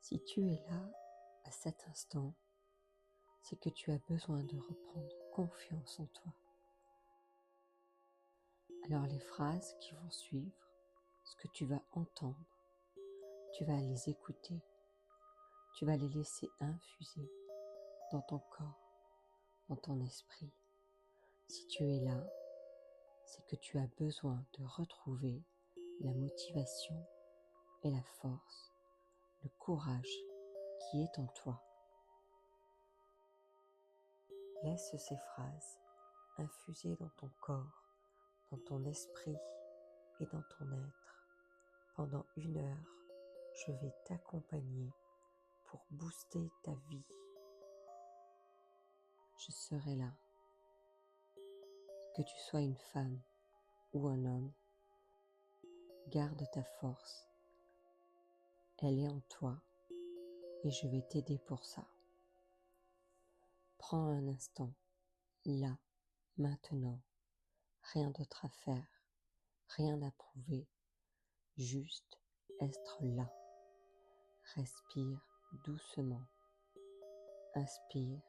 Si tu es là, à cet instant, c'est que tu as besoin de reprendre confiance en toi. Alors les phrases qui vont suivre, ce que tu vas entendre, tu vas les écouter, tu vas les laisser infuser dans ton corps, dans ton esprit. Si tu es là, c'est que tu as besoin de retrouver la motivation et la force, le courage qui est en toi. Laisse ces phrases infuser dans ton corps, dans ton esprit et dans ton être. Pendant 1 heure, je vais t'accompagner pour booster ta vie. Je serai là. Que tu sois une femme ou un homme, garde ta force. Elle est en toi et je vais t'aider pour ça. Prends un instant, là, maintenant. Rien d'autre à faire, rien à prouver, juste être là. Respire doucement. Inspire,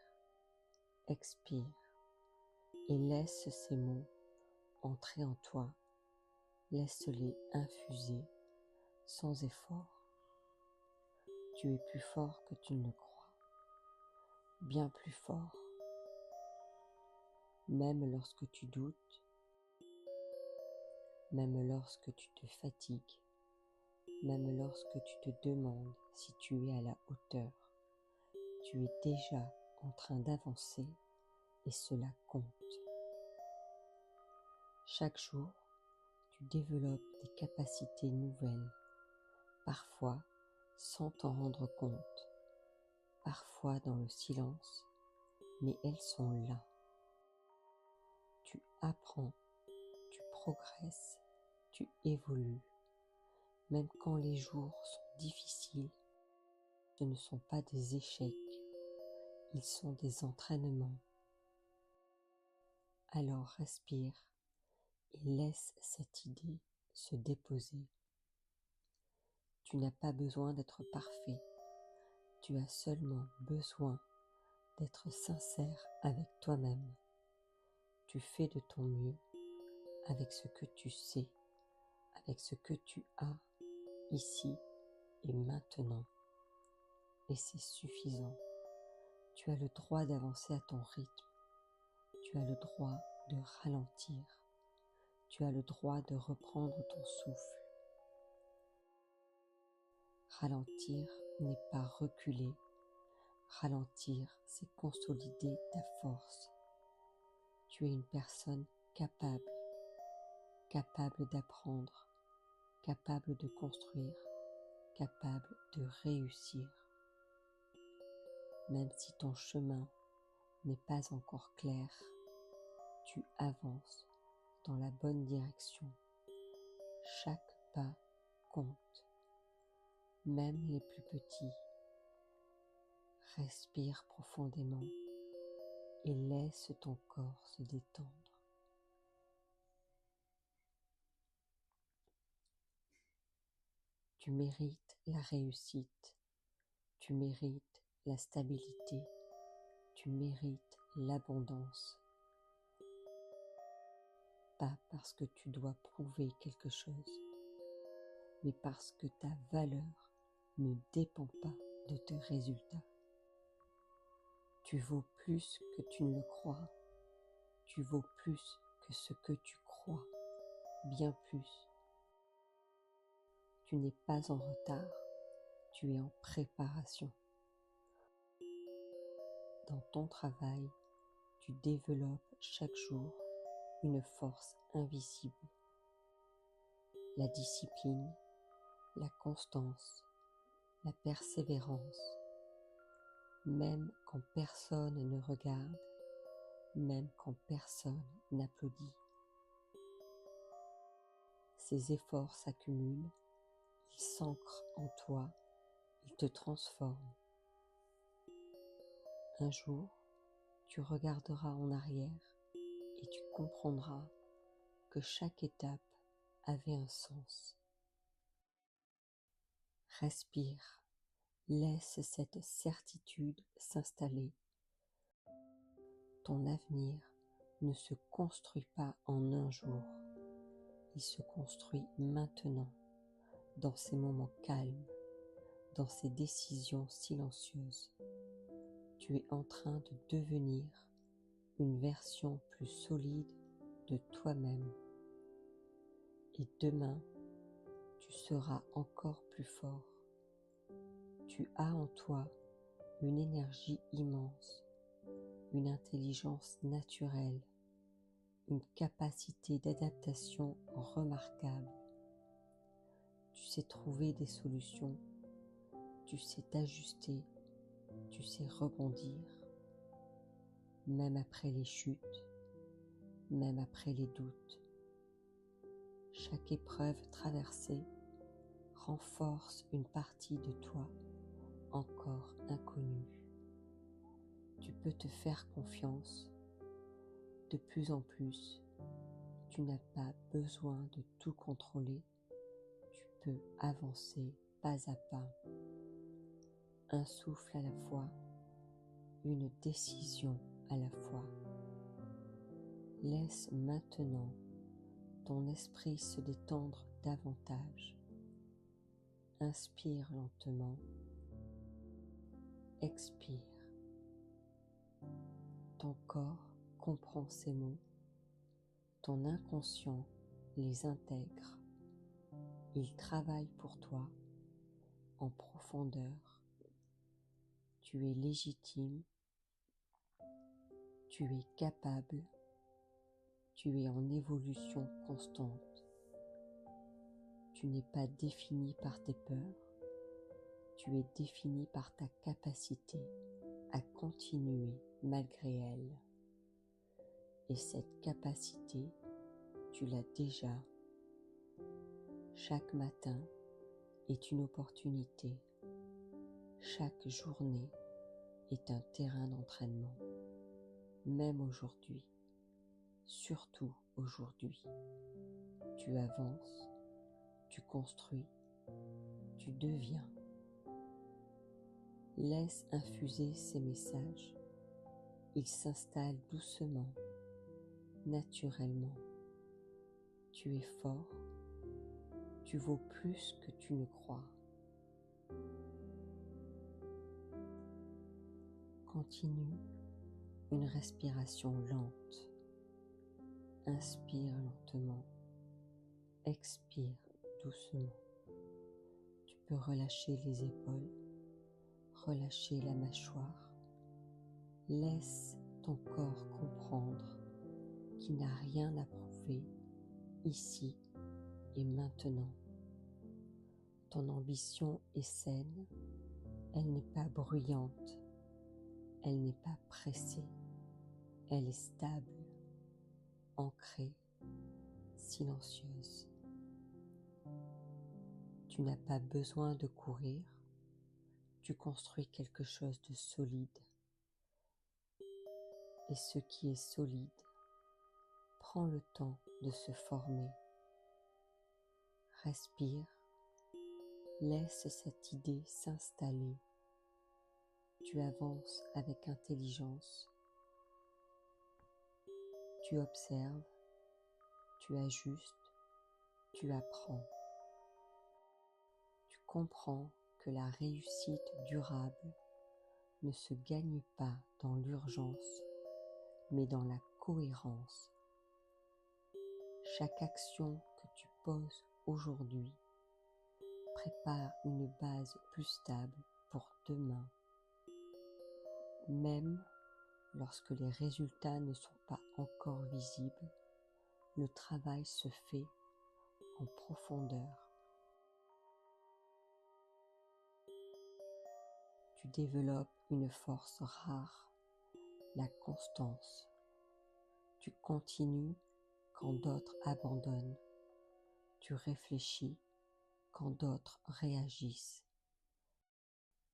expire et laisse ces mots entrer en toi. Laisse-les infuser sans effort. Tu es plus fort que tu ne le crois, bien plus fort. Même lorsque tu doutes, même lorsque tu te fatigues, même lorsque tu te demandes si tu es à la hauteur, tu es déjà en train d'avancer et cela compte. Chaque jour, tu développes des capacités nouvelles, parfois sans t'en rendre compte, parfois dans le silence, mais elles sont là. Tu apprends, tu progresses, tu évolues. Même quand les jours sont difficiles, ce ne sont pas des échecs, ils sont des entraînements. Alors respire et laisse cette idée se déposer. Tu n'as pas besoin d'être parfait, tu as seulement besoin d'être sincère avec toi-même. Tu fais de ton mieux avec ce que tu sais, avec ce que tu as ici et maintenant. Et c'est suffisant. Tu as le droit d'avancer à ton rythme. Tu as le droit de ralentir. Tu as le droit de reprendre ton souffle. Ralentir n'est pas reculer. Ralentir, c'est consolider ta force. Tu es une personne capable d'apprendre, capable de construire, capable de réussir. Même si ton chemin n'est pas encore clair, tu avances dans la bonne direction. Chaque pas compte, même les plus petits. Respire profondément et laisse ton corps se détendre. Tu mérites la réussite, tu mérites la stabilité, tu mérites l'abondance. Pas parce que tu dois prouver quelque chose, mais parce que ta valeur ne dépend pas de tes résultats. Tu vaux plus que tu ne le crois. Tu vaux plus que ce que tu crois, bien plus. Tu n'es pas en retard, tu es en préparation. Dans ton travail, tu développes chaque jour une force invisible. La discipline, la constance, la persévérance. Même quand personne ne regarde, même quand personne n'applaudit. Ces efforts s'accumulent, ils s'ancrent en toi, ils te transforment. Un jour, tu regarderas en arrière et tu comprendras que chaque étape avait un sens. Respire, Laisse cette certitude s'installer. Ton avenir ne se construit pas en un jour. Il se construit maintenant, dans ces moments calmes, dans ces décisions silencieuses. Tu es en train de devenir une version plus solide de toi-même. Et demain, tu seras encore plus fort. Tu as en toi une énergie immense, une intelligence naturelle, une capacité d'adaptation remarquable. Tu sais trouver des solutions, tu sais t'ajuster, tu sais rebondir, même après les chutes, même après les doutes. Chaque épreuve traversée renforce une partie de toi encore inconnue. Tu peux te faire confiance de plus en plus. Tu n'as pas besoin de tout contrôler. Tu peux avancer pas à pas, un souffle à la fois, une décision à la fois. Laisse maintenant ton esprit se détendre davantage. Inspire lentement, expire. Ton corps comprend ces mots, ton inconscient les intègre. Il travaille pour toi en profondeur. Tu es légitime, tu es capable, tu es en évolution constante. Tu n'es pas défini par tes peurs, tu es défini par ta capacité à continuer malgré elles. Et cette capacité, tu l'as déjà. Chaque matin est une opportunité. Chaque journée est un terrain d'entraînement. Même aujourd'hui, surtout aujourd'hui, tu avances, tu construis, tu deviens. Laisse infuser ces messages. Ils s'installent doucement, naturellement. Tu es fort, tu vaux plus que tu ne crois. Continue une respiration lente. Inspire lentement, expire doucement. Tu peux relâcher les épaules, relâcher la mâchoire. Laisse ton corps comprendre qu'il n'a rien à prouver ici et maintenant. Ton ambition est saine, elle n'est pas bruyante, elle n'est pas pressée, elle est stable, ancrée, silencieuse. Tu n'as pas besoin de courir, tu construis quelque chose de solide. Et ce qui est solide prend le temps de se former. Respire, laisse cette idée s'installer. Tu avances avec intelligence. Tu observes, tu ajustes, tu apprends. Tu comprends que la réussite durable ne se gagne pas dans l'urgence, mais dans la cohérence. Chaque action que tu poses aujourd'hui prépare une base plus stable pour demain. Même lorsque les résultats ne sont pas encore visibles, le travail se fait en profondeur. Tu développes une force rare, la constance. Tu continues quand d'autres abandonnent. Tu réfléchis quand d'autres réagissent.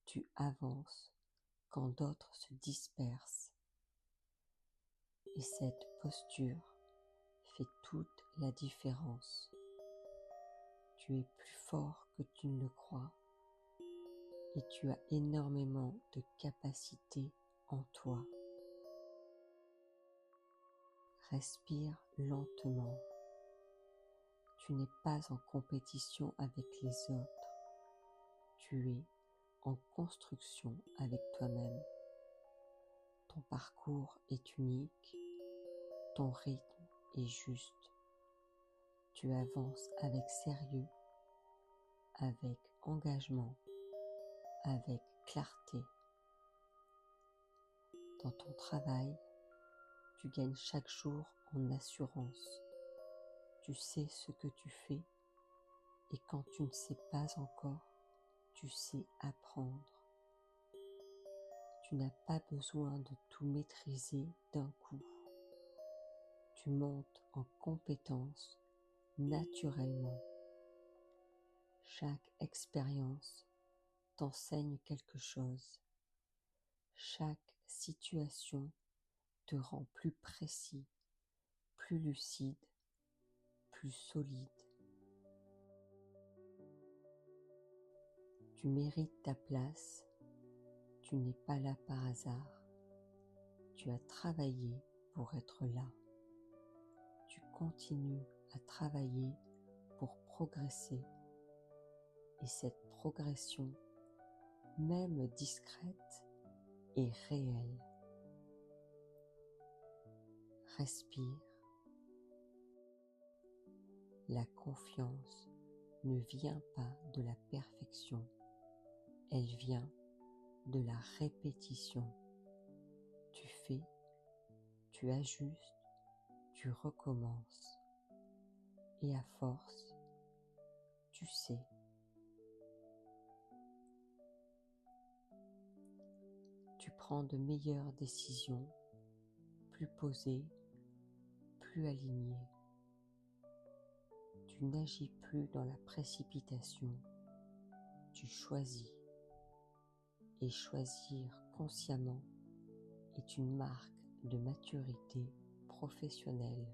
Tu avances quand d'autres se dispersent. Et cette posture fait toute la différence. Tu es plus fort que tu ne le crois. et tu as énormément de capacités en toi. Respire lentement. Tu n'es pas en compétition avec les autres. Tu es en construction avec toi-même. Ton parcours est unique. Ton rythme est juste. Tu avances avec sérieux, avec engagement, avec clarté. Dans ton travail, tu gagnes chaque jour en assurance. Tu sais ce que tu fais et quand tu ne sais pas encore, tu sais apprendre. Tu n'as pas besoin de tout maîtriser d'un coup. Tu montes en compétence naturellement. Chaque expérience t'enseigne quelque chose. Chaque situation te rend plus précis, plus lucide, plus solide. Tu mérites ta place. Tu n'es pas là par hasard. Tu as travaillé pour être là. Tu continues à travailler pour progresser. Et cette progression, même discrète, est réelle. Respire. La confiance ne vient pas de la perfection. Elle vient de la répétition. Tu fais, tu ajustes, tu recommences. Et à force, tu sais. Tu prends de meilleures décisions, plus posées, plus alignées. Tu n'agis plus dans la précipitation. Tu choisis. Et choisir consciemment est une marque de maturité professionnelle.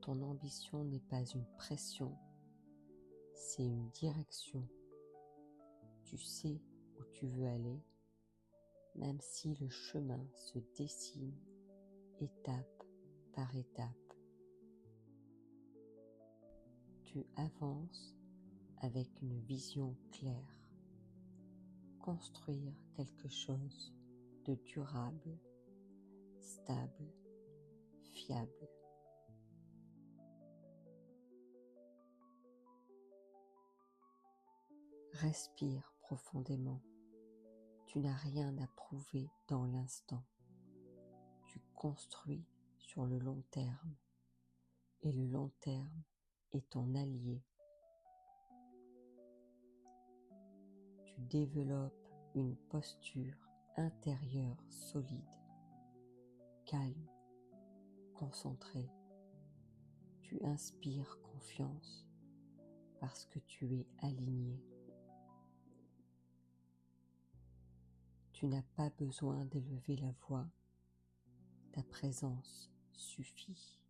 Ton ambition n'est pas une pression, c'est une direction. Tu sais où tu veux aller, même si le chemin se dessine étape par étape. Tu avances avec une vision claire. Construire quelque chose de durable, stable, fiable. Respire profondément. Tu n'as rien à prouver dans l'instant. Tu construis sur le long terme et le long terme est ton allié. Tu développes une posture intérieure solide, calme, concentrée. Tu inspires confiance parce que tu es aligné. Tu n'as pas besoin d'élever la voix, ta présence suffit.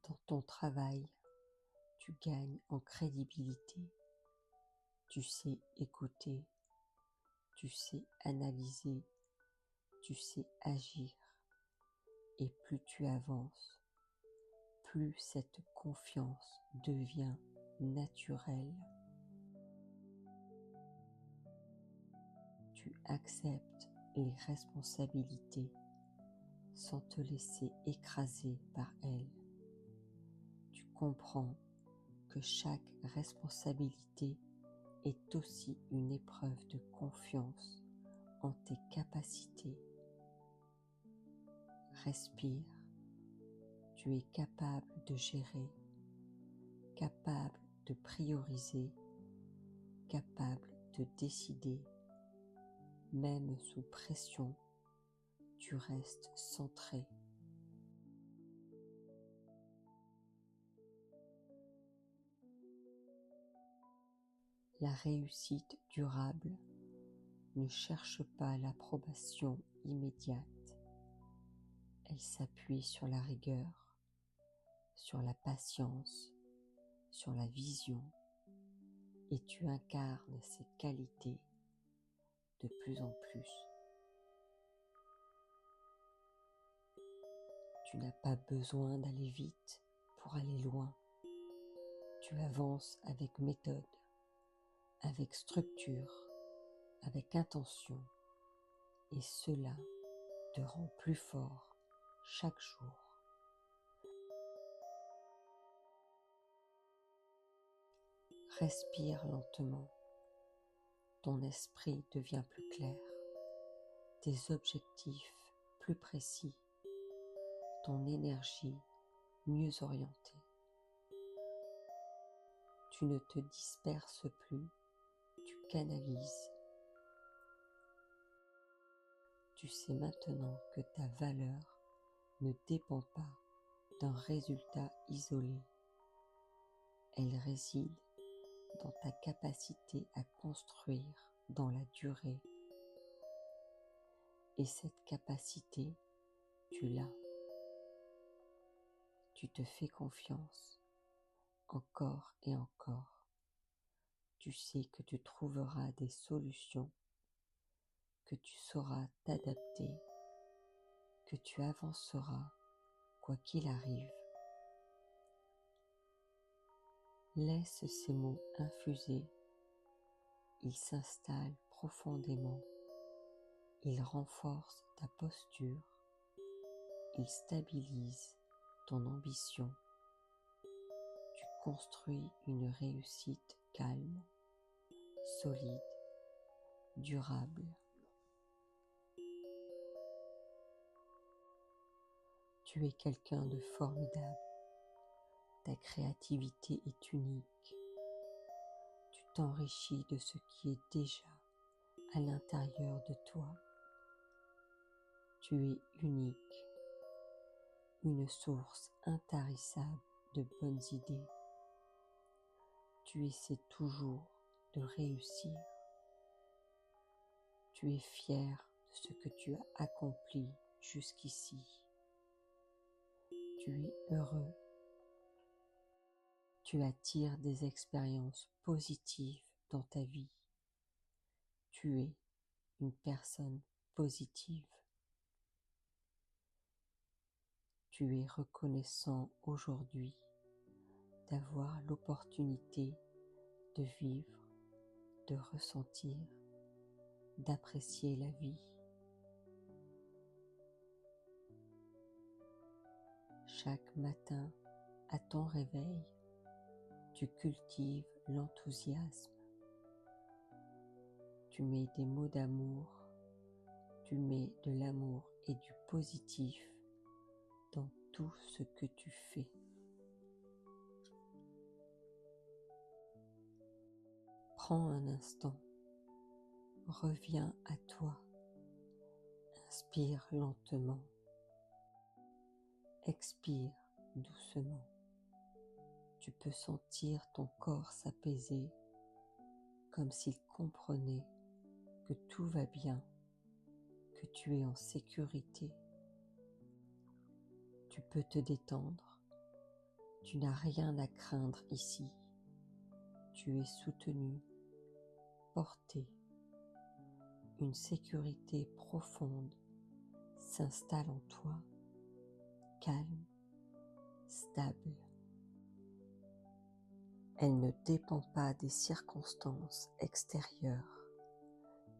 Dans ton travail, tu gagnes en crédibilité. Tu sais écouter, tu sais analyser, tu sais agir. Et plus tu avances, plus cette confiance devient naturelle. Tu acceptes les responsabilités sans te laisser écraser par elles. Tu comprends que chaque responsabilité est aussi une épreuve de confiance en tes capacités. Respire, tu es capable de gérer, capable de prioriser, capable de décider. Même sous pression, tu restes centré. La réussite durable ne cherche pas l'approbation immédiate. Elle s'appuie sur la rigueur, sur la patience, sur la vision, et tu incarnes ces qualités de plus en plus. Tu n'as pas besoin d'aller vite pour aller loin. Tu avances avec méthode, avec structure, avec intention, et cela te rend plus fort chaque jour. Respire lentement. Ton esprit devient plus clair, tes objectifs plus précis, ton énergie mieux orientée. Tu ne te disperses plus, tu canalises. Tu sais maintenant que ta valeur ne dépend pas d'un résultat isolé. Elle réside dans ta capacité à construire dans la durée. Et cette capacité, tu l'as. Tu te fais confiance, encore et encore. Tu sais que tu trouveras des solutions, que tu sauras t'adapter, que tu avanceras quoi qu'il arrive. Laisse ces mots infuser. Ils s'installent profondément. Ils renforcent ta posture. Ils stabilisent ton ambition. Tu construis une réussite calme, solide, durable. Tu es quelqu'un de formidable. Ta créativité est unique. Tu t'enrichis de ce qui est déjà à l'intérieur de toi. Tu es unique, une source intarissable de bonnes idées. Tu essaies toujours de réussir. Tu es fier de ce que tu as accompli jusqu'ici. Tu es heureux. Tu attires des expériences positives dans ta vie. Tu es une personne positive. Tu es reconnaissant aujourd'hui d'avoir l'opportunité de vivre, de ressentir, d'apprécier la vie. Chaque matin, à ton réveil, tu cultives l'enthousiasme. Tu mets des mots d'amour, tu mets de l'amour et du positif dans tout ce que tu fais. Prends un instant, reviens à toi, inspire lentement, expire doucement. Tu peux sentir ton corps s'apaiser comme s'il comprenait que tout va bien, que tu es en sécurité. Tu peux te détendre, tu n'as rien à craindre ici. Tu es soutenu, porté. Une sécurité profonde s'installe en toi, calme, stable. Elle ne dépend pas des circonstances extérieures.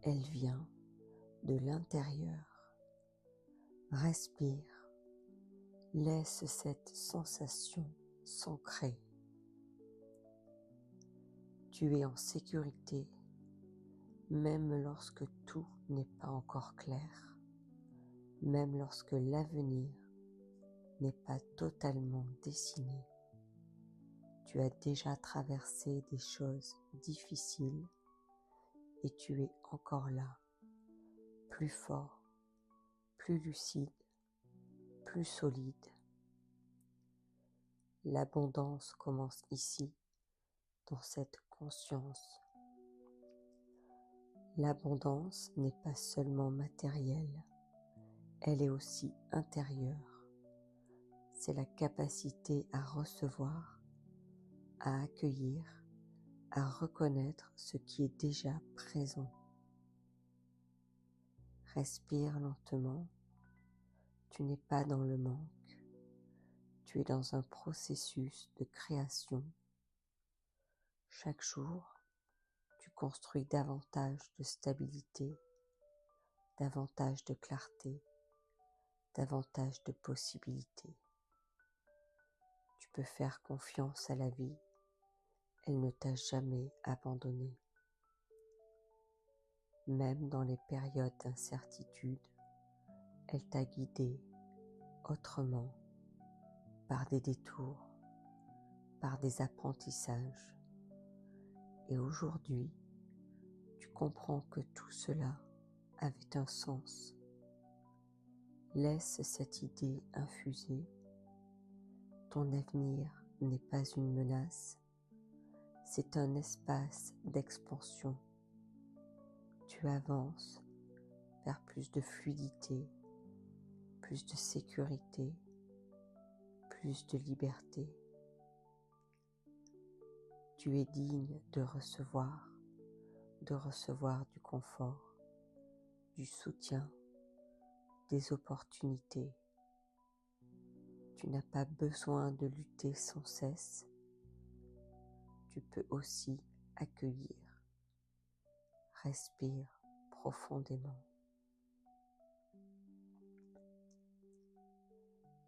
Elle vient de l'intérieur. Respire. Laisse cette sensation s'ancrer. Tu es en sécurité, même lorsque tout n'est pas encore clair, même lorsque l'avenir n'est pas totalement dessiné. Tu as déjà traversé des choses difficiles et tu es encore là, plus fort, plus lucide, plus solide. L'abondance commence ici, dans cette conscience. L'abondance n'est pas seulement matérielle, elle est aussi intérieure. c'est la capacité à recevoir, à accueillir, à reconnaître ce qui est déjà présent. Respire lentement, tu n'es pas dans le manque, tu es dans un processus de création. Chaque jour, tu construis davantage de stabilité, davantage de clarté, davantage de possibilités. Tu peux faire confiance à la vie, elle ne t'a jamais abandonné. Même dans les périodes d'incertitude, elle t'a guidé autrement, par des détours, par des apprentissages. Et aujourd'hui, tu comprends que tout cela avait un sens. Laisse cette idée infuser. Ton avenir n'est pas une menace, c'est un espace d'expansion. Tu avances vers plus de fluidité, plus de sécurité, plus de liberté. Tu es digne de recevoir du confort, du soutien, des opportunités. Tu n'as pas besoin de lutter sans cesse. Tu peux aussi accueillir. Respire profondément.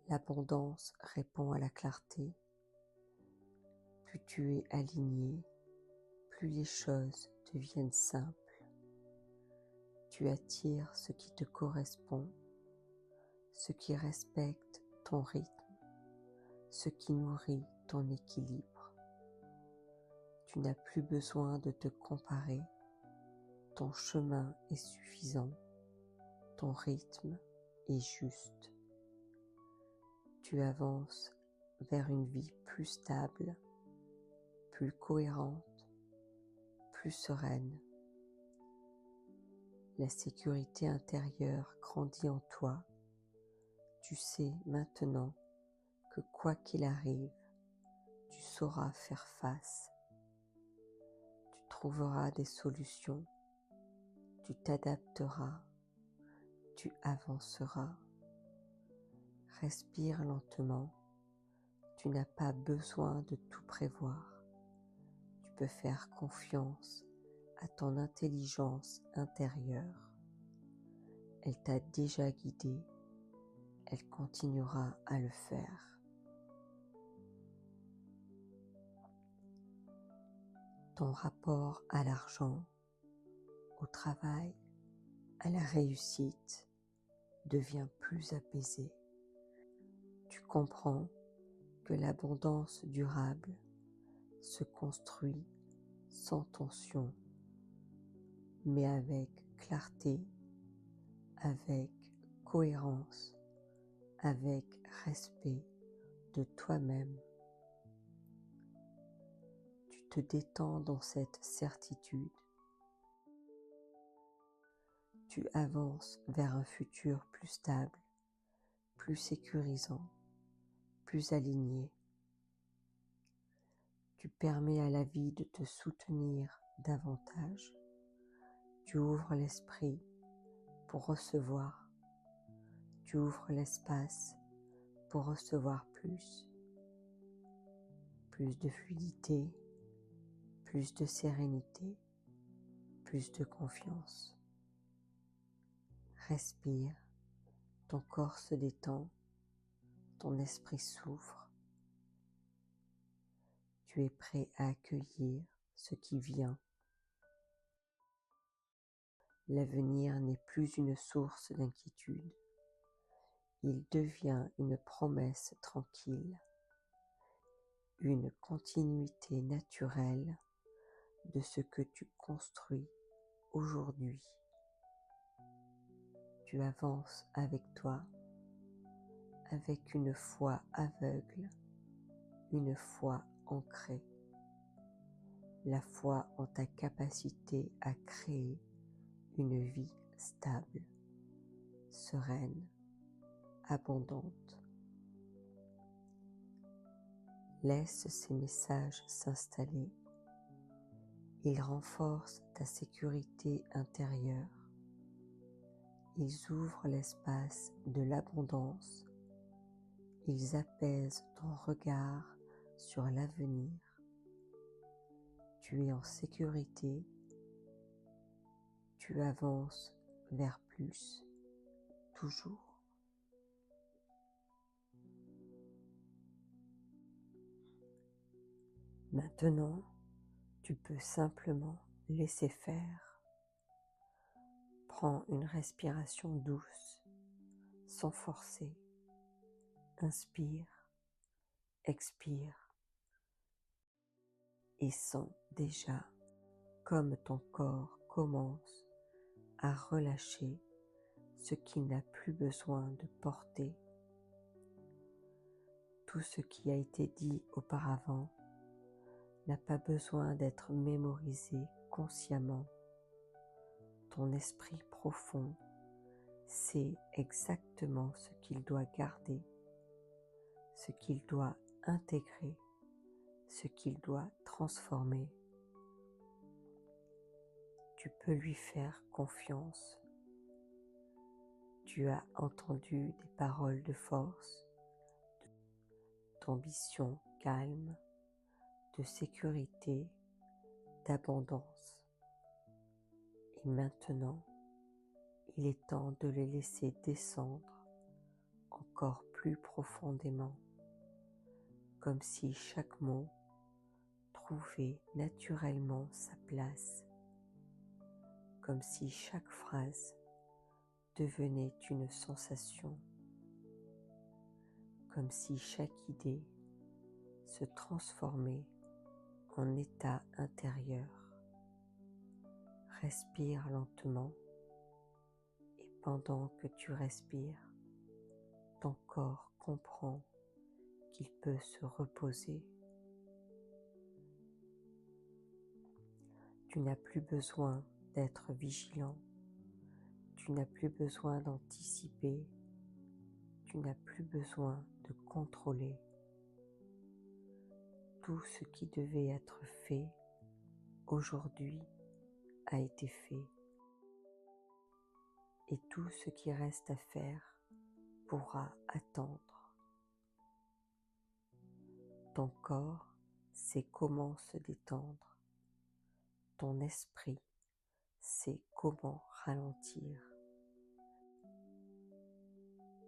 L'abondance répond à la clarté. Plus tu es aligné, plus les choses deviennent simples. Tu attires ce qui te correspond, ce qui respecte ton rythme, ce qui nourrit ton équilibre. Tu n'as plus besoin de te comparer. Ton chemin est suffisant, ton rythme est juste. Tu avances vers une vie plus stable, plus cohérente, plus sereine. La sécurité intérieure grandit en toi. Tu sais maintenant que quoi qu'il arrive, tu sauras faire face. Tu trouveras des solutions, tu t'adapteras, tu avanceras. Respire lentement, tu n'as pas besoin de tout prévoir. Tu peux faire confiance à ton intelligence intérieure. Elle t'a déjà guidé, elle continuera à le faire. Ton rapport à l'argent, au travail, à la réussite devient plus apaisé. Tu comprends que l'abondance durable se construit sans tension, mais avec clarté, avec cohérence, avec respect de toi-même. Tu te détends dans cette certitude. Tu avances vers un futur plus stable, plus sécurisant, plus aligné. Tu permets à la vie de te soutenir davantage. Tu ouvres l'esprit pour recevoir. Tu ouvres l'espace pour recevoir plus. Plus de fluidité, plus de sérénité, plus de confiance. Respire, ton corps se détend, ton esprit s'ouvre. Tu es prêt à accueillir ce qui vient. L'avenir n'est plus une source d'inquiétude. Il devient une promesse tranquille, une continuité naturelle de ce que tu construis aujourd'hui. Tu avances avec toi, avec une foi aveugle, une foi ancrée, la foi en ta capacité à créer une vie stable, sereine, abondante. Laisse ces messages s'installer. Ils renforcent ta sécurité intérieure. Ils ouvrent l'espace de l'abondance. Ils apaisent ton regard sur l'avenir. Tu es en sécurité. Tu avances vers plus, toujours. Maintenant, tu peux simplement laisser faire. Prends une respiration douce, sans forcer. Inspire, expire et sens déjà comme ton corps commence à relâcher ce qu'il n'a plus besoin de porter. Tout ce qui a été dit auparavant n'a pas besoin d'être mémorisé consciemment. Ton esprit profond sait exactement ce qu'il doit garder, ce qu'il doit intégrer, ce qu'il doit transformer. Tu peux lui faire confiance. Tu as entendu des paroles de force, d'ambition calme, de sécurité, d'abondance. Et maintenant, il est temps de les laisser descendre encore plus profondément, comme si chaque mot trouvait naturellement sa place, comme si chaque phrase devenait une sensation, comme si chaque idée se transformait en état intérieur. Respire lentement et pendant que tu respires, ton corps comprend qu'il peut se reposer. Tu n'as plus besoin d'être vigilant, tu n'as plus besoin d'anticiper, tu n'as plus besoin de contrôler. Tout ce qui devait être fait aujourd'hui a été fait et tout ce qui reste à faire pourra attendre. Ton corps sait comment se détendre, ton esprit sait comment ralentir,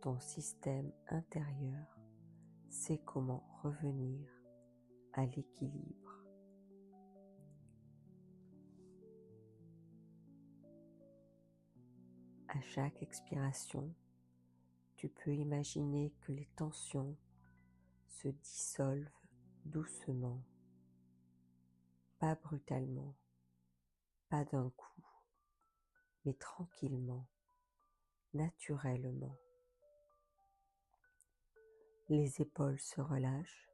ton système intérieur sait comment revenir à l'équilibre. À chaque expiration, tu peux imaginer que les tensions se dissolvent doucement, pas brutalement, pas d'un coup, mais tranquillement, naturellement. Les épaules se relâchent,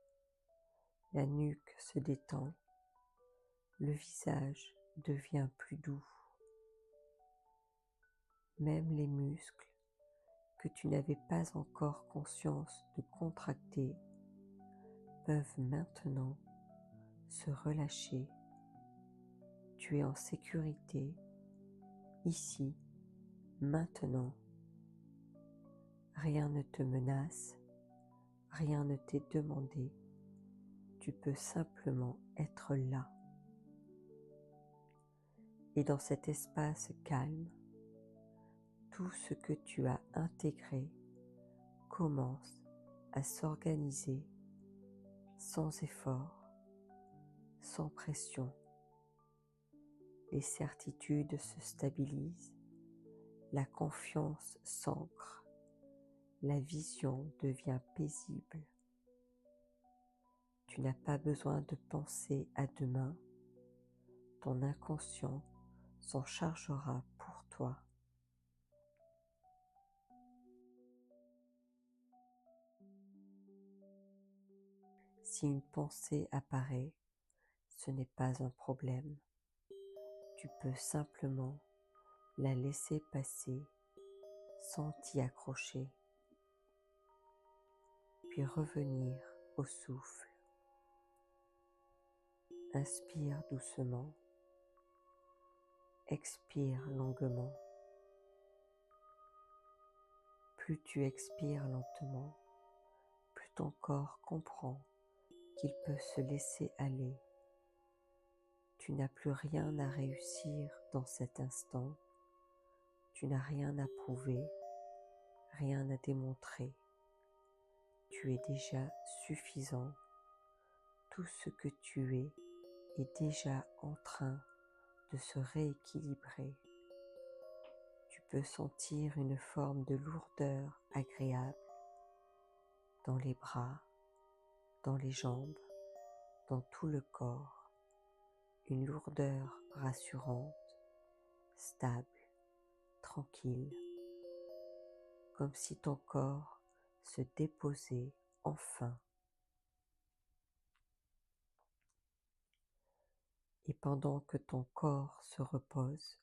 la nuque se détend, le visage devient plus doux. Même les muscles que tu n'avais pas encore conscience de contracter peuvent maintenant se relâcher. Tu es en sécurité, ici, maintenant. Rien ne te menace, rien ne t'est demandé. Tu peux simplement être là. Et dans cet espace calme, tout ce que tu as intégré commence à s'organiser sans effort, sans pression. Les certitudes se stabilisent, la confiance s'ancre, la vision devient paisible. Tu n'as pas besoin de penser à demain, ton inconscient s'en chargera pour toi. Si une pensée apparaît, ce n'est pas un problème. Tu peux simplement la laisser passer sans t'y accrocher, puis revenir au souffle. Inspire doucement, expire longuement. Plus tu expires lentement, plus ton corps comprend qu'il peut se laisser aller. Tu n'as plus rien à réussir dans cet instant, tu n'as rien à prouver, rien à démontrer. Tu es déjà suffisant, tout ce que tu es est déjà en train de se rééquilibrer. Tu peux sentir une forme de lourdeur agréable dans les bras, dans les jambes, dans tout le corps. Une lourdeur rassurante, stable, tranquille, comme si ton corps se déposait enfin. Et pendant que ton corps se repose,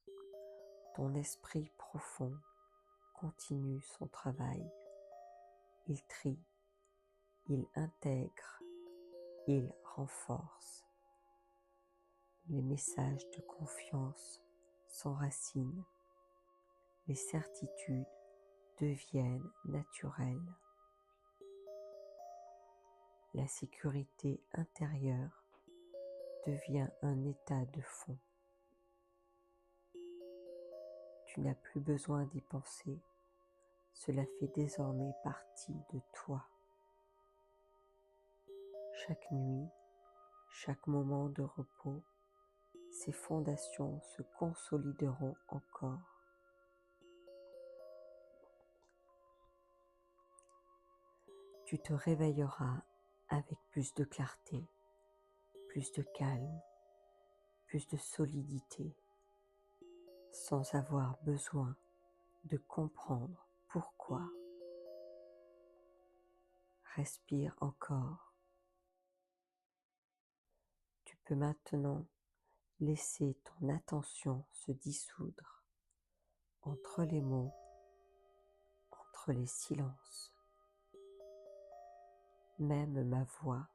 ton esprit profond continue son travail. Il trie, il intègre, il renforce. Les messages de confiance s'enracinent, les certitudes deviennent naturelles. La sécurité intérieure devient un état de fond. Tu n'as plus besoin d'y penser, cela fait désormais partie de toi. Chaque nuit, chaque moment de repos, ces fondations se consolideront encore. Tu te réveilleras avec plus de clarté, plus de calme, plus de solidité, sans avoir besoin de comprendre pourquoi. Respire encore. Tu peux maintenant laisser ton attention se dissoudre entre les mots, entre les silences. Même ma voix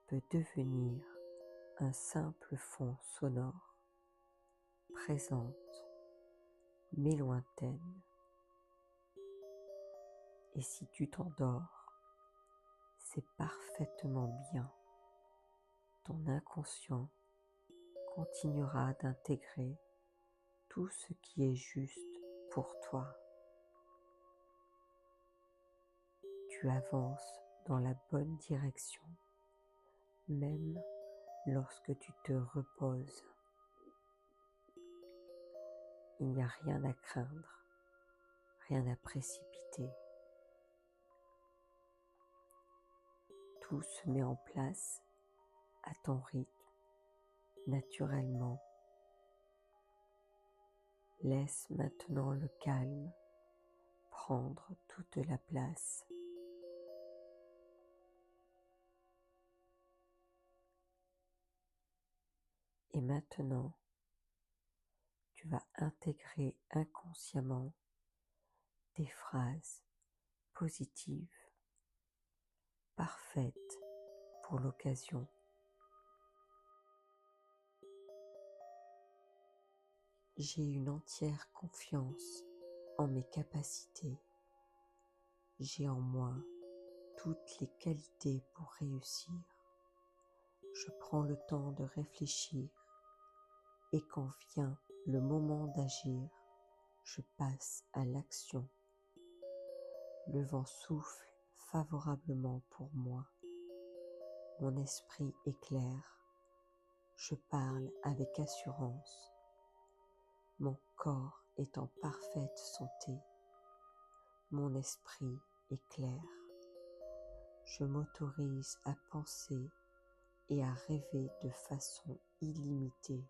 peut devenir un simple fond sonore, présente mais lointaine. Et si tu t'endors, c'est parfaitement bien. Ton inconscient continuera d'intégrer tout ce qui est juste pour toi. Tu avances dans la bonne direction, même lorsque tu te reposes. Il n'y a rien à craindre, rien à précipiter. Tout se met en place à ton rythme, naturellement. Laisse maintenant le calme prendre toute la place. Et maintenant, tu vas intégrer inconsciemment des phrases positives, parfaites pour l'occasion. J'ai une entière confiance en mes capacités. J'ai en moi toutes les qualités pour réussir. Je prends le temps de réfléchir et quand vient le moment d'agir, je passe à l'action. Le vent souffle favorablement pour moi. Mon esprit est clair. Je parle avec assurance. Mon corps est en parfaite santé. Mon esprit est clair. Je m'autorise à penser et à rêver de façon illimitée.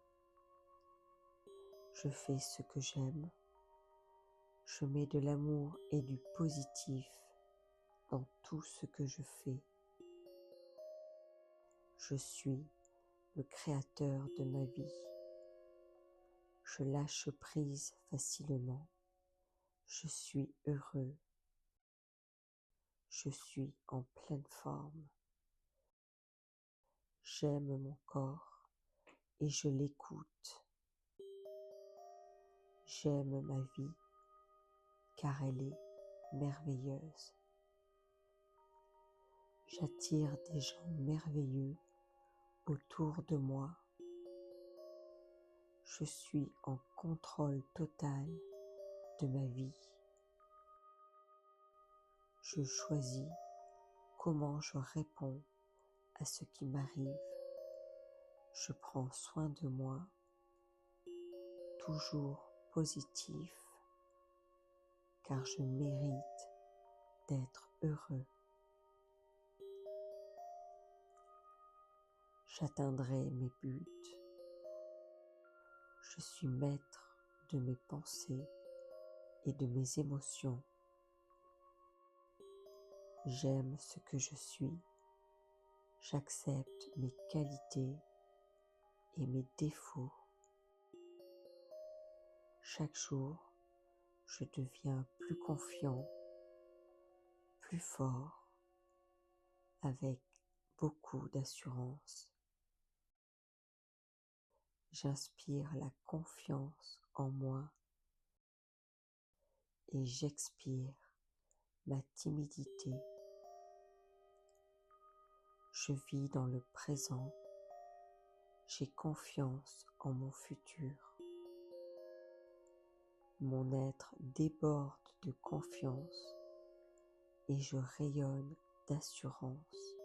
Je fais ce que j'aime. Je mets de l'amour et du positif dans tout ce que je fais. Je suis le créateur de ma vie. Je lâche prise facilement. Je suis heureux. Je suis en pleine forme. J'aime mon corps. et je l'écoute. J'aime ma vie car elle est merveilleuse. J'attire des gens merveilleux autour de moi. Je suis en contrôle total de ma vie. Je choisis comment je réponds à ce qui m'arrive. Je prends soin de moi, toujours positif, car je mérite d'être heureux. J'atteindrai mes buts. Je suis maître de mes pensées et de mes émotions. J'aime ce que je suis. J'accepte mes qualités et mes défauts. Chaque jour, je deviens plus confiant, plus fort, avec beaucoup d'assurance. J'inspire la confiance en moi et j'expire ma timidité. Je vis dans le présent. J'ai confiance en mon futur. Mon être déborde de confiance et je rayonne d'assurance.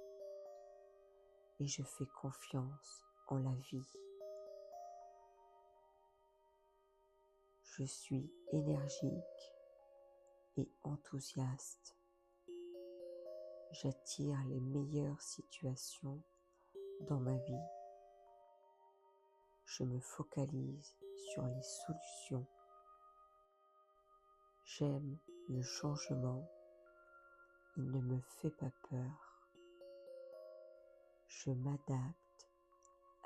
Et je fais confiance en la vie. Je suis énergique et enthousiaste. J'attire les meilleures situations dans ma vie. Je me focalise sur les solutions. J'aime le changement. Il ne me fait pas peur. Je m'adapte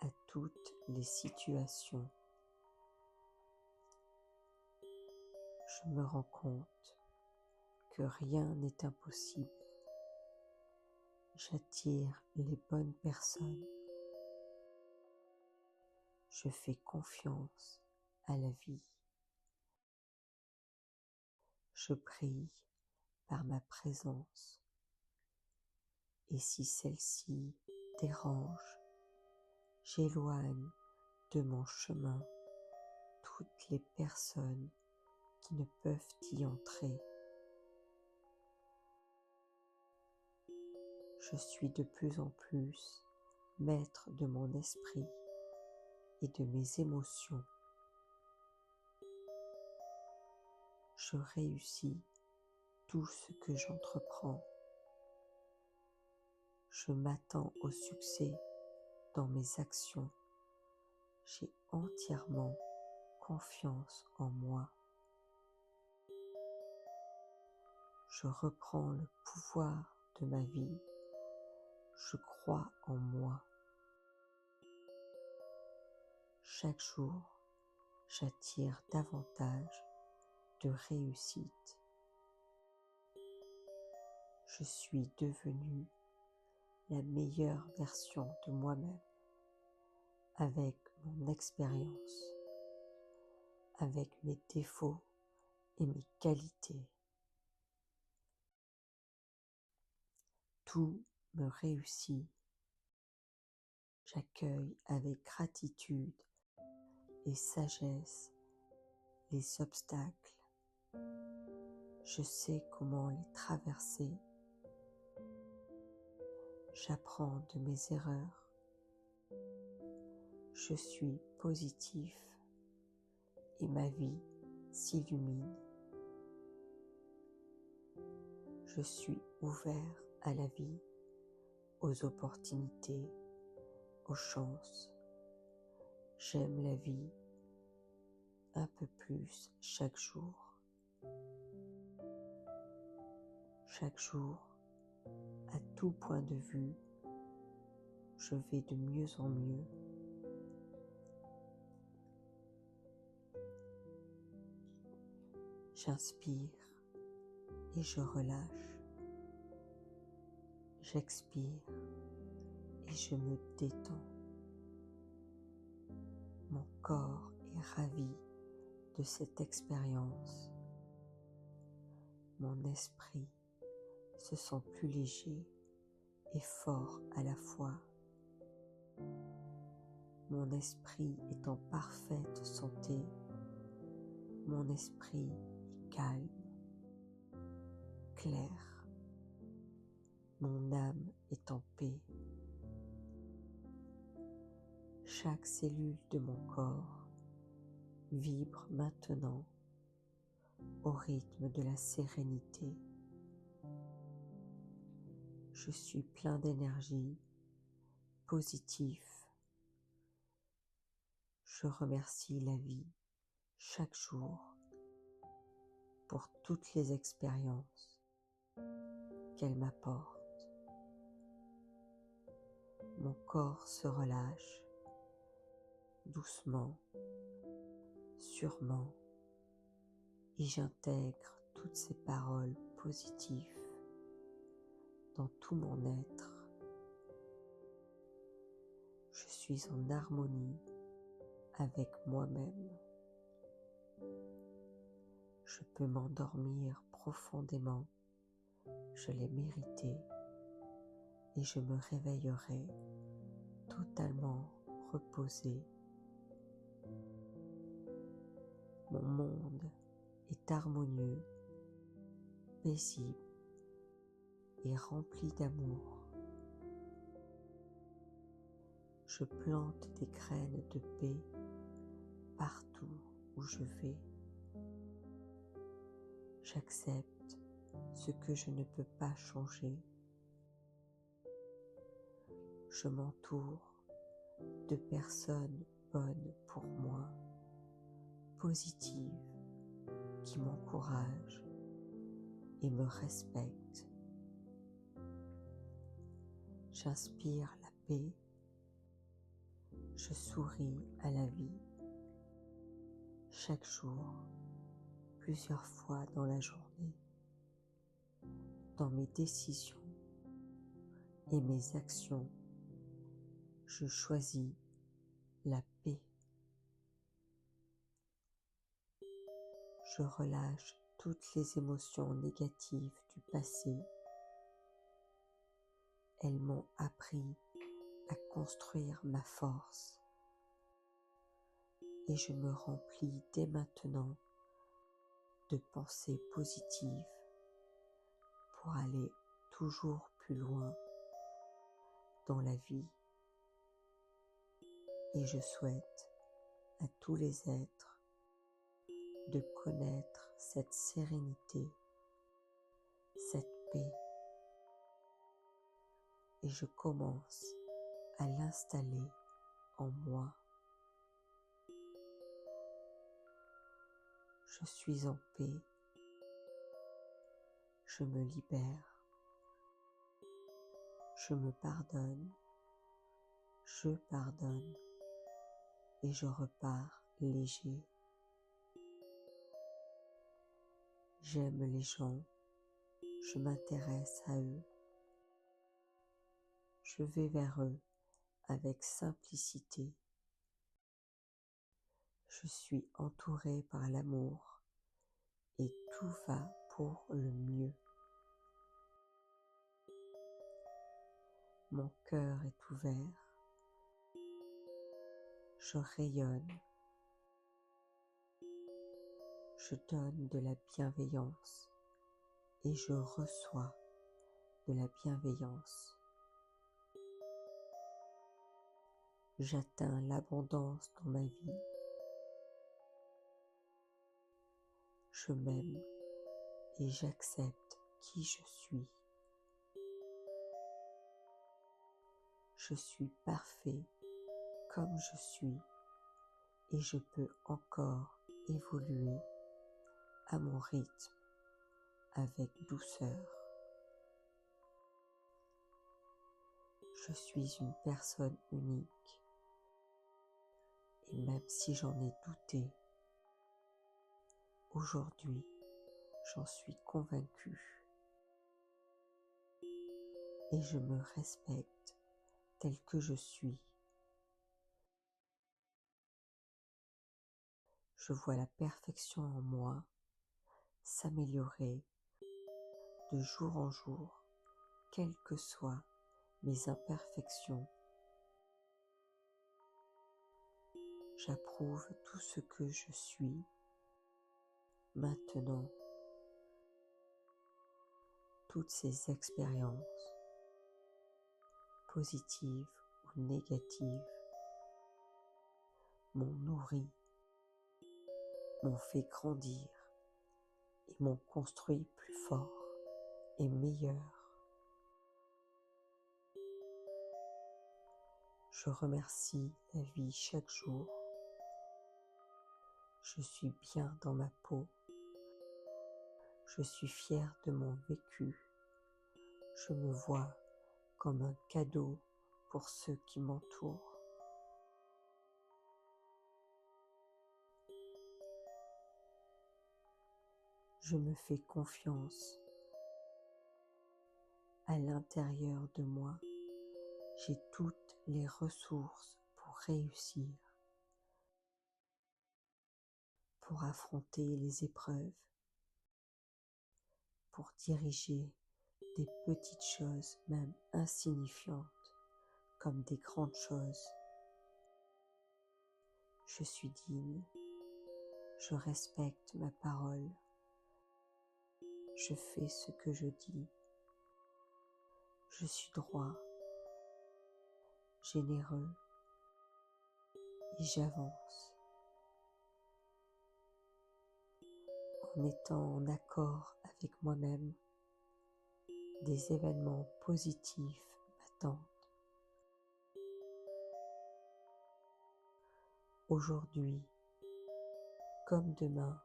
à toutes les situations. Je me rends compte que rien n'est impossible. J'attire les bonnes personnes. Je fais confiance à la vie. Je brille par ma présence. Et si celle-ci dérange, j'éloigne de mon chemin toutes les personnes qui ne peuvent y entrer. Je suis de plus en plus maître de mon esprit et de mes émotions. Je réussis tout ce que j'entreprends. Je m'attends au succès dans mes actions. J'ai entièrement confiance en moi. Je reprends le pouvoir de ma vie. Je crois en moi. Chaque jour, j'attire davantage de réussite. Je suis devenue la meilleure version de moi-même avec mon expérience, avec mes défauts et mes qualités. Tout me réussit. J'accueille avec gratitude et sagesse les obstacles. Je sais comment les traverser. J'apprends de mes erreurs. Je suis positif et ma vie s'illumine. Je suis ouvert à la vie, aux opportunités, aux chances. J'aime la vie un peu plus chaque jour. Chaque jour, à tout point de vue, je vais de mieux en mieux. J'inspire et je relâche. J'expire et je me détends. Mon corps est ravi de cette expérience. Mon esprit se sent plus léger et fort à la fois. Mon esprit est en parfaite santé. Mon esprit est calme, clair. Mon âme est en paix. Chaque cellule de mon corps vibre maintenant au rythme de la sérénité. Je suis plein d'énergie positive. Je remercie la vie chaque jour pour toutes les expériences qu'elle m'apporte. Mon corps se relâche doucement, sûrement, et j'intègre toutes ces paroles positives dans tout mon être. Je suis en harmonie avec moi-même. Je peux m'endormir profondément, je l'ai mérité, et je me réveillerai totalement reposé. Mon monde est harmonieux, paisible et rempli d'amour. Je plante des graines de paix partout où je vais. J'accepte ce que je ne peux pas changer. Je m'entoure de personnes bonnes pour moi, positives, qui m'encouragent et me respectent. J'inspire la paix. Je souris à la vie. Chaque jour, plusieurs fois dans la journée, dans mes décisions et mes actions, je choisis la paix. Je relâche toutes les émotions négatives du passé. Elles m'ont appris à construire ma force et je me remplis dès maintenant de pensées positives pour aller toujours plus loin dans la vie. Et je souhaite à tous les êtres de connaître cette sérénité, cette paix. Et je commence à l'installer en moi. Je suis en paix. Je me libère. Je me pardonne. Je pardonne. Et je repars léger. J'aime les gens. Je m'intéresse à eux. Je vais vers eux avec simplicité. Je suis entouré par l'amour et tout va pour le mieux. Mon cœur est ouvert. Je rayonne. Je donne de la bienveillance et je reçois de la bienveillance. J'atteins l'abondance dans ma vie. Je m'aime et j'accepte qui je suis. Je suis parfait comme je suis et je peux encore évoluer à mon rythme avec douceur. Je suis une personne unique et même si j'en ai douté, aujourd'hui, j'en suis convaincue et je me respecte tel que je suis. Je vois la perfection en moi s'améliorer de jour en jour, quelles que soient mes imperfections. J'approuve tout ce que je suis maintenant, toutes ces expériences, positives ou négatives, m'ont nourri, m'ont fait grandir et m'ont construit plus fort et meilleur. Je remercie la vie chaque jour. Je suis bien dans ma peau. Je suis fière de mon vécu. Je me vois comme un cadeau pour ceux qui m'entourent. Je me fais confiance. À l'intérieur de moi, j'ai toutes les ressources pour réussir, pour affronter les épreuves, pour diriger des petites choses, même insignifiantes, comme des grandes choses. Je suis digne, je respecte ma parole, je fais ce que je dis, je suis droit, généreux et j'avance. En étant en accord avec moi-même, des événements positifs m'attendent. Aujourd'hui, comme demain,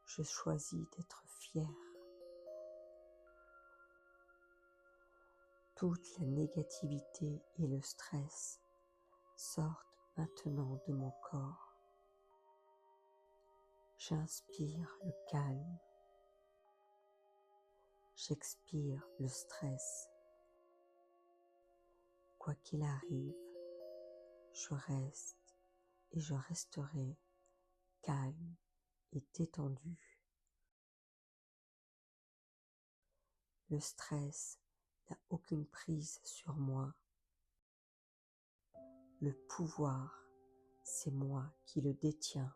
je choisis d'être fier. Toute la négativité et le stress sortent maintenant de mon corps. J'inspire le calme. J'expire le stress. Quoi qu'il arrive, je reste et je resterai calme et détendu. Le stress n'a aucune prise sur moi. Le pouvoir, c'est moi qui le détiens.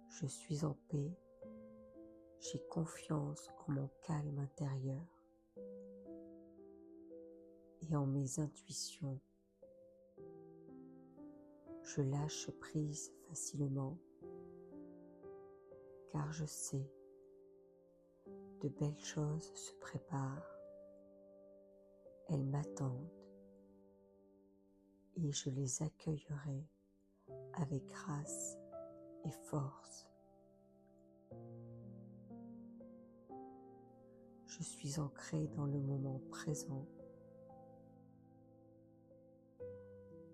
Je suis en paix. J'ai confiance en mon calme intérieur et en mes intuitions. Je lâche prise facilement car je sais de belles choses se préparent. Elles m'attendent et je les accueillerai avec grâce et force. Je suis ancré dans le moment présent.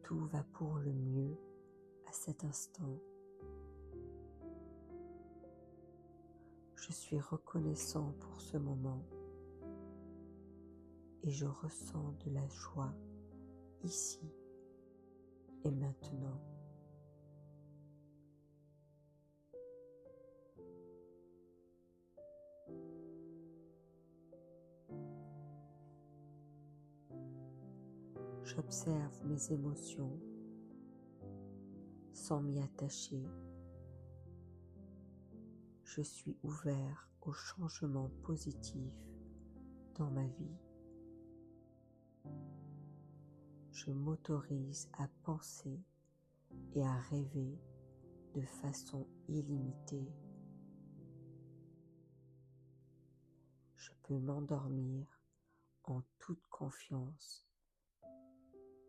Tout va pour le mieux à cet instant. Je suis reconnaissant pour ce moment et je ressens de la joie ici et maintenant. J'observe mes émotions sans m'y attacher. Je suis ouvert aux changements positifs dans ma vie. Je m'autorise à penser et à rêver de façon illimitée. Je peux m'endormir en toute confiance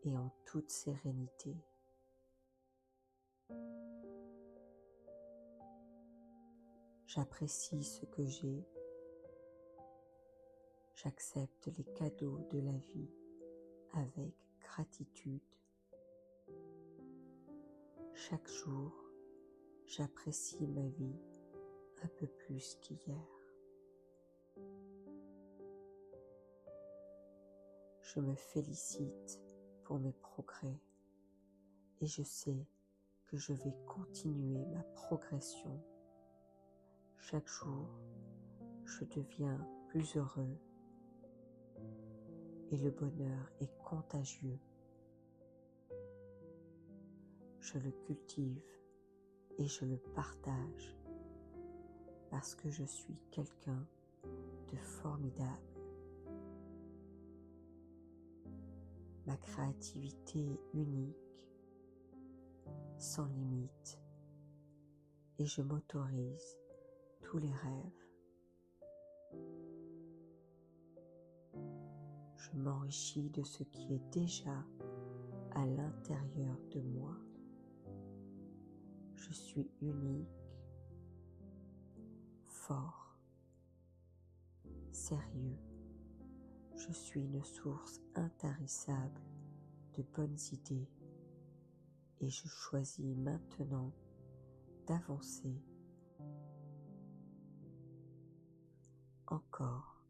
et en toute sérénité. J'apprécie ce que j'ai. J'accepte les cadeaux de la vie avec gratitude. Chaque jour, j'apprécie ma vie un peu plus qu'hier. Je me félicite pour mes progrès et je sais que je vais continuer ma progression. Chaque jour, je deviens plus heureux et le bonheur est contagieux. Je le cultive et je le partage parce que je suis quelqu'un de formidable. Ma créativité est unique, sans limite, et je m'autorise tous les rêves. Je m'enrichis de ce qui est déjà à l'intérieur de moi. Je suis unique, fort, sérieux. Je suis une source intarissable de bonnes idées et je choisis maintenant d'avancer encore,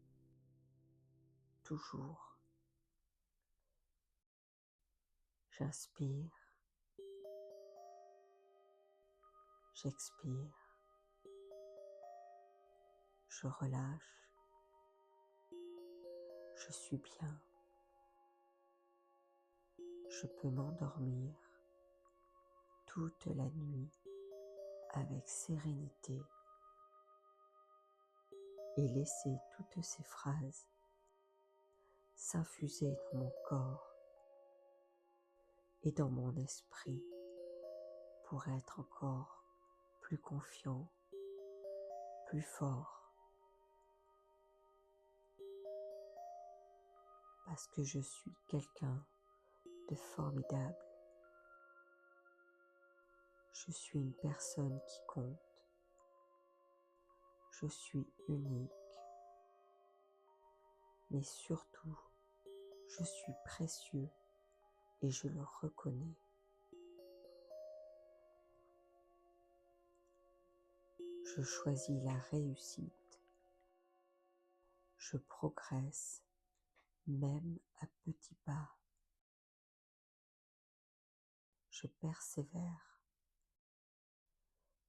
toujours. J'inspire, j'expire, je relâche, je suis bien. Je peux m'endormir toute la nuit avec sérénité et laisser toutes ces phrases s'infuser dans mon corps et dans mon esprit pour être encore plus confiant, plus fort, parce que je suis quelqu'un de formidable. Je suis une personne qui compte. Je suis unique. Mais surtout, je suis précieux et je le reconnais. Je choisis la réussite. Je progresse, même à petits pas. Je persévère.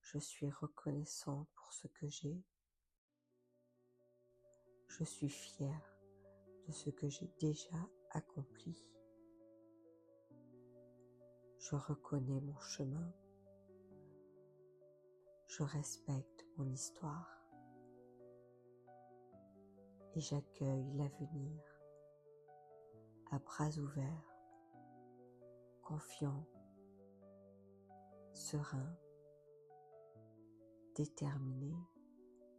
Je suis reconnaissant pour ce que j'ai. Je suis fier de ce que j'ai déjà accompli. Je reconnais mon chemin. Je respecte mon histoire et j'accueille l'avenir à bras ouverts, confiant, serein, déterminé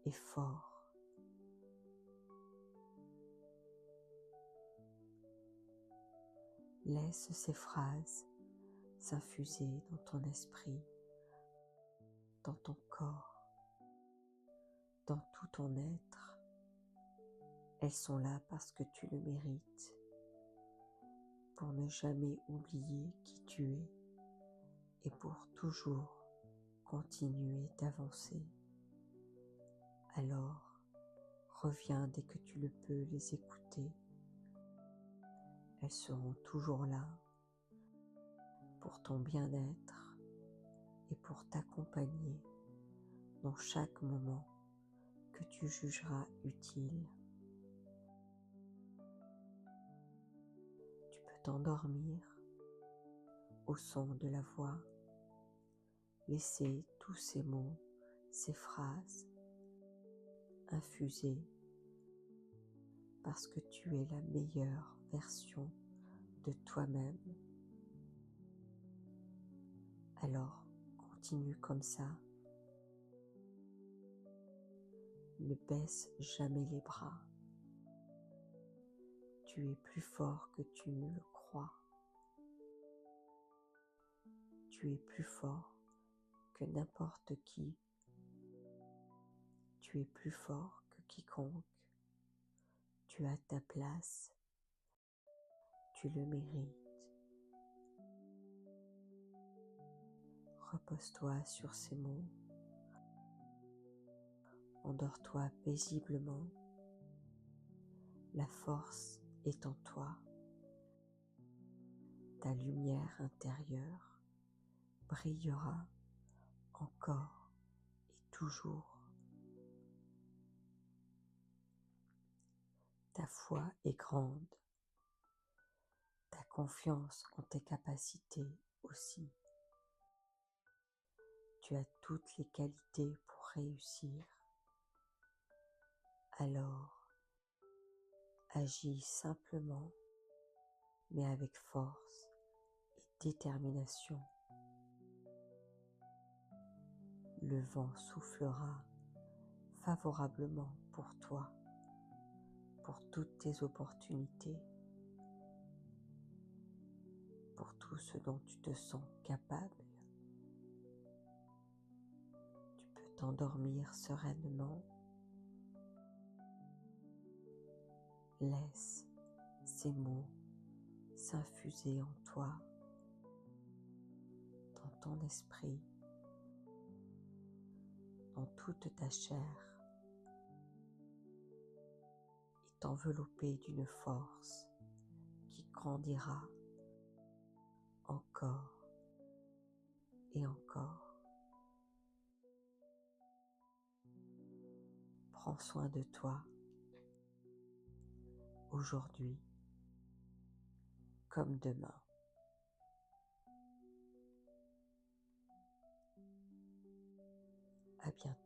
et fort. Laisse ces phrases s'infuser dans ton esprit, dans ton corps, dans tout ton être. Elles sont là parce que tu le mérites, pour ne jamais oublier qui tu es et pour toujours continuer d'avancer. Alors, reviens dès que tu le peux les écouter. Elles seront toujours là pour ton bien-être et pour t'accompagner dans chaque moment que tu jugeras utile. Tu peux t'endormir au son de la voix, laisser tous ces mots, ces phrases infuser parce que tu es la meilleure version de toi-même. Alors, continue comme ça. Ne baisse jamais les bras. Tu es plus fort que tu ne le crois. Tu es plus fort que n'importe qui. Tu es plus fort que quiconque. Tu as ta place. Tu le mérites. Repose-toi sur ces mots. Endors-toi paisiblement. La force est en toi. Ta lumière intérieure brillera encore et toujours. Ta foi est grande, ta confiance en tes capacités aussi. Tu as toutes les qualités pour réussir. Alors, agis simplement, mais avec force et détermination. Le vent soufflera favorablement pour toi, pour toutes tes opportunités, pour tout ce dont tu te sens capable. Tu peux t'endormir sereinement. Laisse ces mots s'infuser en toi, dans ton esprit, dans toute ta chair, et t'envelopper d'une force qui grandira encore et encore. Prends soin de toi, aujourd'hui comme demain. À bientôt.